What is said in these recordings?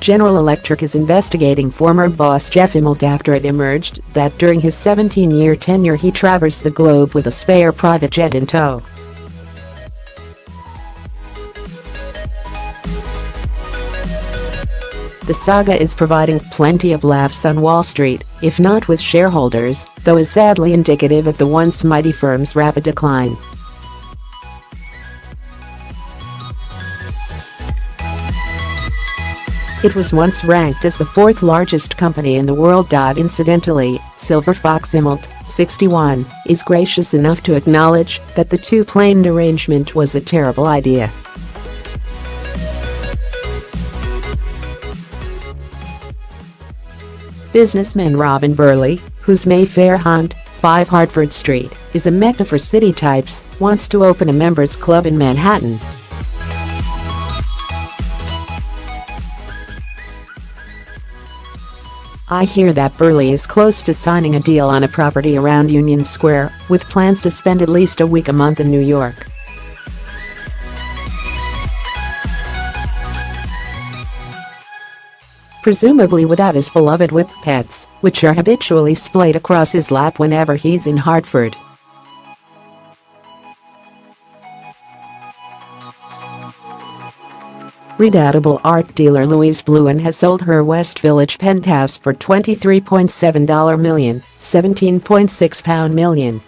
General Electric is investigating former boss Jeff Immelt after it emerged that during his 17-year tenure he traversed the globe with a spare private jet in tow. The saga is providing plenty of laughs on Wall Street, if not with shareholders, though is sadly indicative of the once mighty firm's rapid decline. It was once ranked as the fourth largest company in the world. Incidentally, Silver Fox Immelt, 61, is gracious enough to acknowledge that the two-plane arrangement was a terrible idea. Businessman Robin Birley, whose Mayfair haunt, 5 Hertford Street, is a mecca for city types, wants to open a members club in Manhattan. I hear that Birley is close to signing a deal on a property around Union Square, with plans to spend at least a week a month in New York. Presumably without his beloved whippets, which are habitually splayed across his lap whenever he's in Hartford. Redoubtable art dealer Louise Blouin has sold her West Village penthouse for $23.7 million, £17.6 million.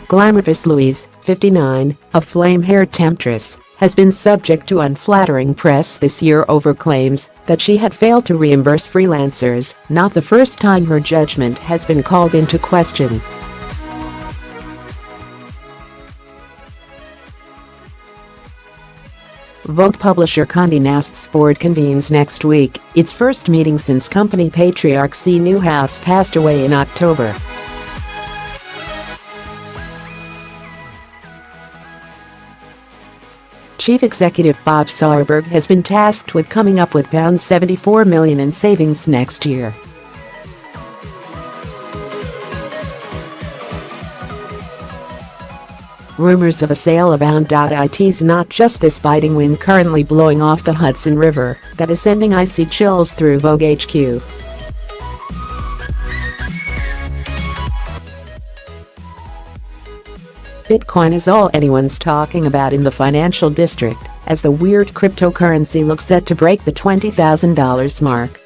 Glamourpuss Louise, 59, a flame-haired temptress, has been subject to unflattering press this year over claims that she had failed to reimburse freelancers, not the first time her judgment has been called into question. Vogue publisher Conde Nast's board convenes next week, its first meeting since company patriarch Si Newhouse passed away in October. Chief Executive Bob Sauerberg has been tasked with coming up with £74 million in savings next year. Rumors of a sale of .It not just this biting wind currently blowing off the Hudson River that is sending icy chills through Vogue HQ. Bitcoin is all anyone's talking about in the financial district, as the weird cryptocurrency looks set to break the $20,000 mark.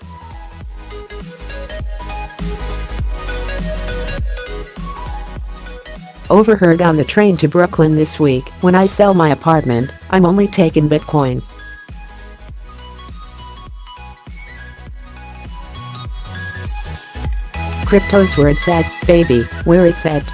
Overheard on the train to Brooklyn this week, when I sell my apartment, I'm only taking Bitcoin. Crypto's where it's at, baby, where it's at.